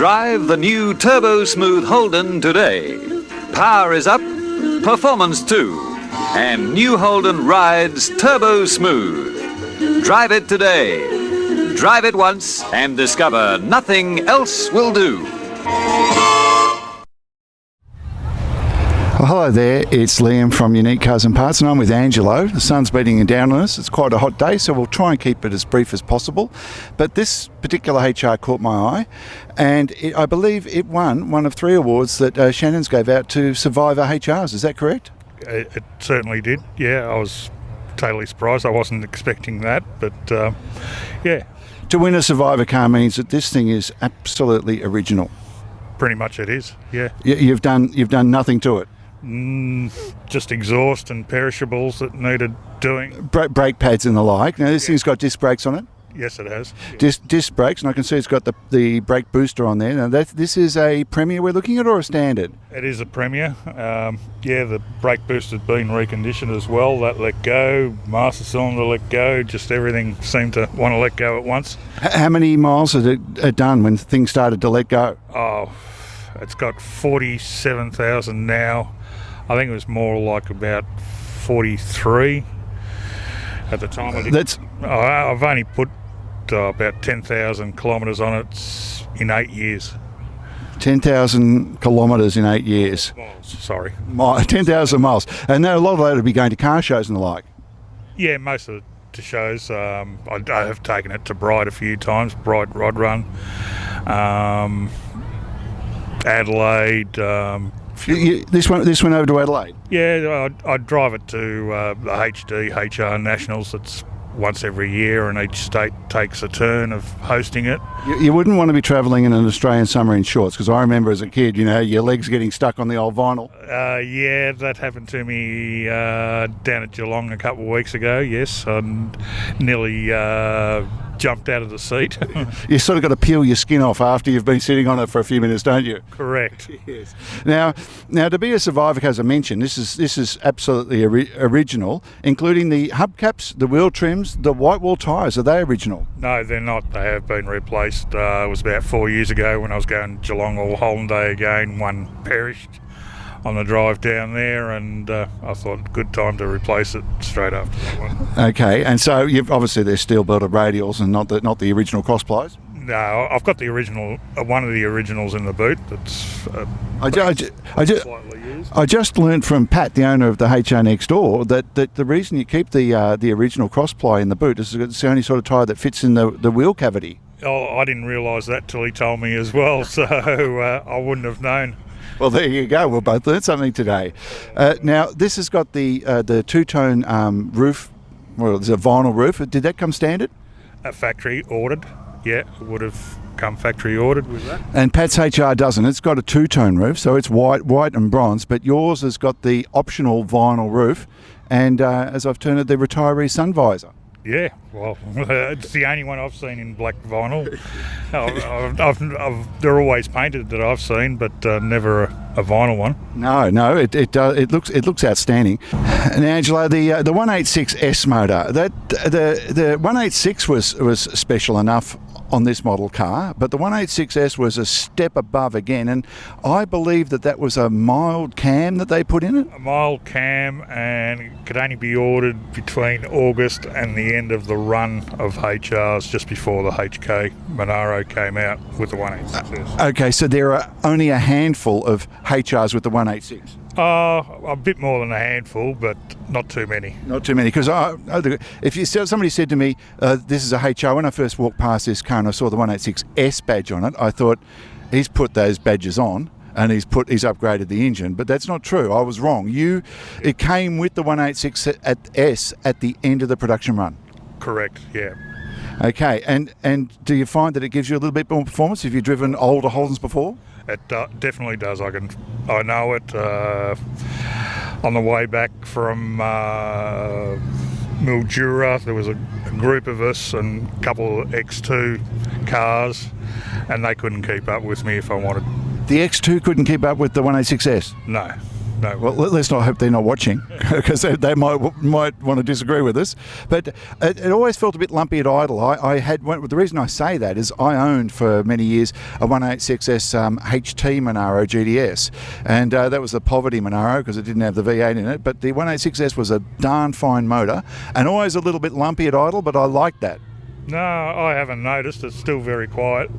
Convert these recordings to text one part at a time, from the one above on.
Drive the new Turbo Smooth Holden today. Power is up, performance too. And new Holden rides Turbo Smooth. Drive it today. Drive it once and discover nothing else will do. Well, hello there, it's Liam from Unique Cars and Parts, and I'm with Angelo. The sun's beating down on us. It's quite a hot day, so we'll try and keep it as brief as possible. But this particular HR caught my eye, and I believe it won one of 3 awards that Shannon's gave out to Survivor HRs. Is that correct? It certainly did. Yeah, I was totally surprised. I wasn't expecting that, but yeah. To win a Survivor car means that this thing is absolutely original. Pretty much it is. Yeah. You've done nothing to it. Just exhaust and perishables that needed doing. Brake pads and the like. Now this thing's got disc brakes on it. Yes, it has. Disc brakes, and I can see it's got the brake booster on there. Now this is a Premier we're looking at, or a standard? It is a Premier. Yeah, the brake booster's been reconditioned as well. That let go, master cylinder let go, just everything seemed to want to let go at once. How many miles had it done when things started to let go? Oh, it's got 47,000 now. I think it was more like about 43 at the time. I've only put about 10,000 kilometres on it in 8 years. 10,000 kilometres in 8 years? Miles, sorry. 10,000 miles. And a lot of that would be going to car shows and the like? Yeah, most of the shows. I have taken it to Bright a few times, Bright Rod Run, Adelaide. This went over to Adelaide? Yeah, I'd drive it to the HD HR Nationals. It's once every year, and each state takes a turn of hosting it. You wouldn't want to be travelling in an Australian summer in shorts, because I remember as a kid, your legs getting stuck on the old vinyl. Yeah, that happened to me down at Geelong a couple of weeks ago, yes. I nearly jumped out of the seat. You sort of got to peel your skin off after you've been sitting on it for a few minutes, don't you? Correct. Yes. Now to be a Survivor, as I mentioned, this is absolutely original, including the hubcaps, the wheel trims, the white wall tyres. Are they original? No, they're not. They have been replaced. It was about 4 years ago when I was going to Geelong all Holden Day again. One perished on the drive down there, and I thought good time to replace it straight after that one. Okay, and so you've obviously they're steel belted radials and not the original cross plies. No, I've got the original, one of the originals in the boot. That's slightly used. I just learned from Pat, the owner of the HR next door, that the reason you keep the original cross ply in the boot is it's the only sort of tyre that fits in the wheel cavity. Oh, I didn't realise that till he told me as well, so I wouldn't have known. Well, there you go. We'll both learn something today. Now, this has got the two-tone roof. Well, it's a vinyl roof. Did that come standard? Factory ordered. Yeah, it would have come factory ordered with that. And Pat's HR doesn't. It's got a two-tone roof, so it's white and bronze. But yours has got the optional vinyl roof, and as I've turned it, the retiree sun visor. Yeah, well, it's the only one I've seen in black vinyl. They're always painted that I've seen, but never a vinyl one. No, it looks outstanding. And Angelo, the 186S motor, the 186 was special enough on this model car, but the 186S was a step above again, and I believe that was a mild cam that they put in it. A mild cam, and it could only be ordered between August and the end of the run of HRs, just before the HK Monaro came out with the 186S. Okay, so there are only a handful of HRs with the 186. A bit more than a handful, but not too many. Not too many, because if somebody said to me, this is a HR, when I first walked past this car and I saw the 186S badge on it, I thought, he's put those badges on and he's upgraded the engine, but that's not true. I was wrong. It came with the 186S at the end of the production run. Correct, yeah. Okay, and do you find that it gives you a little bit more performance? Have you driven older Holdens before? It definitely does. I know it. On the way back from Mildura, there was a group of us and a couple of X2 cars, and they couldn't keep up with me if I wanted. The X2 couldn't keep up with the 186S? No. No. Well, let's not hope they're not watching, because they might want to disagree with us. But it always felt a bit lumpy at idle. The reason I say that is I owned for many years a 186S HT Monaro GDS, and that was the poverty Monaro because it didn't have the V8 in it. But the 186S was a darn fine motor, and always a little bit lumpy at idle. But I liked that. No, I haven't noticed. It's still very quiet.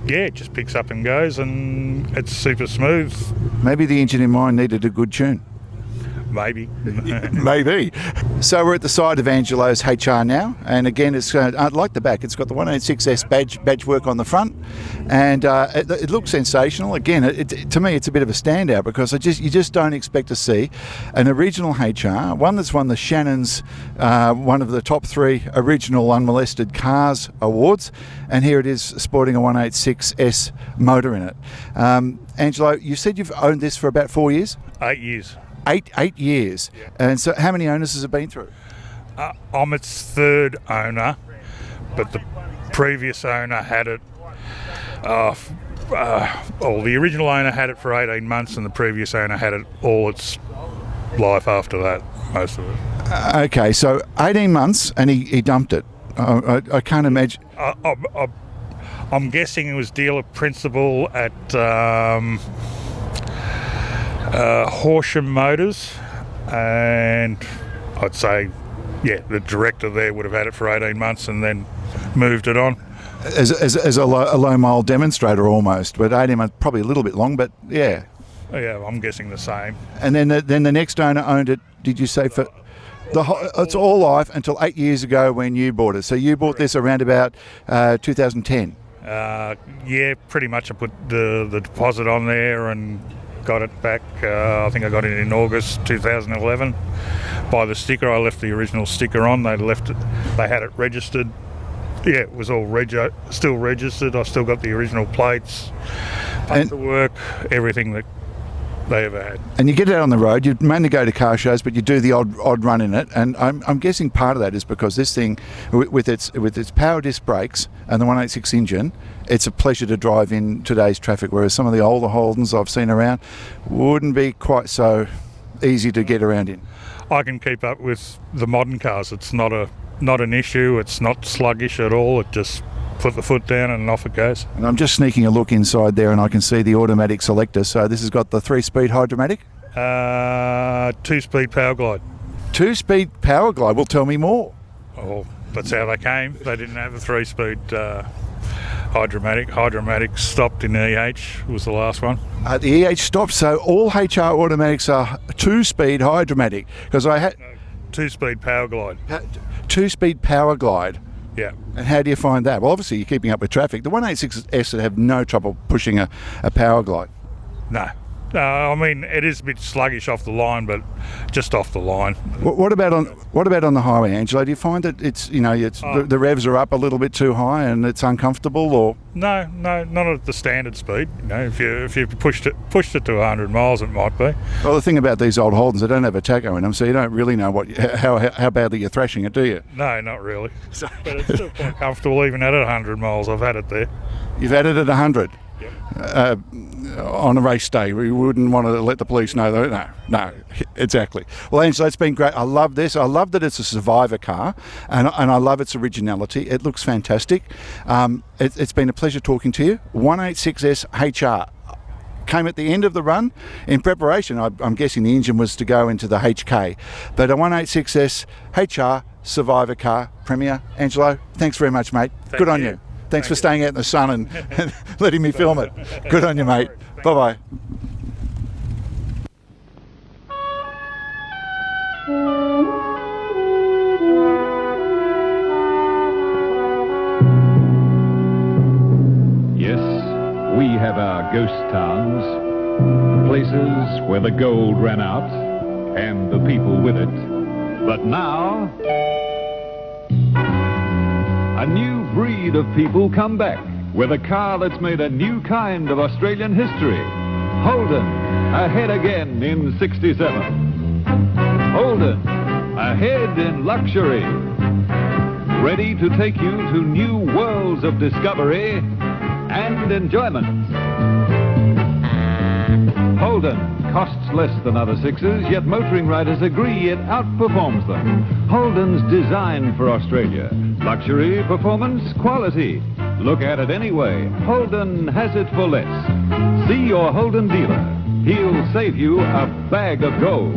Yeah, it just picks up and goes, and it's super smooth. Maybe the engine in mine needed a good tune. Maybe. Maybe. So we're at the side of Angelo's HR now, and again, it's I like the back. It's got the 186S badge work on the front, and it looks sensational. Again, to me, it's a bit of a standout because you just don't expect to see an original HR, one that's won the Shannon's one of the top 3 original unmolested cars awards, and here it is sporting a 186S motor in it. Angelo, you said you've owned this for about 4 years? 8 years. 8 years. Yeah. And so how many owners has it been through? I'm its 3rd owner, but the previous owner had it, the original owner had it for 18 months and the previous owner had it all its life after that, most of it. Okay, so 18 months and he dumped it. I can't imagine. I'm guessing it was dealer principal at Horsham Motors, and I'd say, yeah, the director there would have had it for 18 months and then moved it on. As a low mile demonstrator almost, but 18 months, probably a little bit long, but yeah. Yeah, I'm guessing the same. And then the next owner owned it, did you say, for it's all life until 8 years ago when you bought it. So you bought this around about 2010? Yeah, pretty much. I put the deposit on there and got it back. I think I got it in August 2011. By the sticker, I left the original sticker on. They left it. They had it registered. Yeah, it was all still registered. I still got the original plates, paperwork, everything that they ever had. And you get it out on the road. You mainly go to car shows, but you do the odd run in it. And I'm guessing part of that is because this thing, with its power disc brakes and the 186 engine, it's a pleasure to drive in today's traffic. Whereas some of the older Holdens I've seen around wouldn't be quite so easy to get around in. I can keep up with the modern cars. It's not an issue. It's not sluggish at all. It just put the foot down and off it goes. And I'm just sneaking a look inside there and I can see the automatic selector. So this has got the 3-speed Hydromatic? 2-speed Power Glide. 2-speed Power Glide? Well, tell me more. Oh, that's how they came. They didn't have a 3-speed Hydromatic. Hydromatic stopped in EH, was the last one. The EH stopped, so all HR automatics are 2-speed Hydromatic. Because I had... 2-speed Power Glide. 2-speed Power Glide. Yeah. And how do you find that? Well, obviously you're keeping up with traffic. The 186S would have no trouble pushing a Power Glide. No. I mean, it is a bit sluggish off the line, but just off the line. What about on the highway, Angelo? Do you find that it's the revs are up a little bit too high and it's uncomfortable, or? No, not at the standard speed. You know, if you pushed it to 100 miles, it might be. Well, the thing about these old Holdens, they don't have a tacho in them, so you don't really know how badly you're thrashing it, do you? No, not really. But it's still quite comfortable even at 100 miles. I've had it there. You've had it at 100? Yep. On a race day, we wouldn't want to let the police know, though. No, exactly. Well, Angelo, it's been great. I love this. I love that it's a survivor car, and I love its originality. It looks fantastic. It's been a pleasure talking to you. 186S HR came at the end of the run in preparation. I'm guessing the engine was to go into the HK, but a 186S HR survivor car Premier. Angelo, thanks very much, mate. Good on you. Thanks for staying out in the sun and letting me film it. Good on you, mate. Bye-bye. Yes, we have our ghost towns, places where the gold ran out and the people with it. But now, a new breed of people come back with a car that's made a new kind of Australian history. Holden, ahead again in 67. Holden, ahead in luxury. Ready to take you to new worlds of discovery and enjoyment. Holden costs less than other sixes, yet motoring writers agree it outperforms them. Holden's designed for Australia. Luxury, performance, quality. Look at it anyway. Holden has it for less. See your Holden dealer. He'll save you a bag of gold.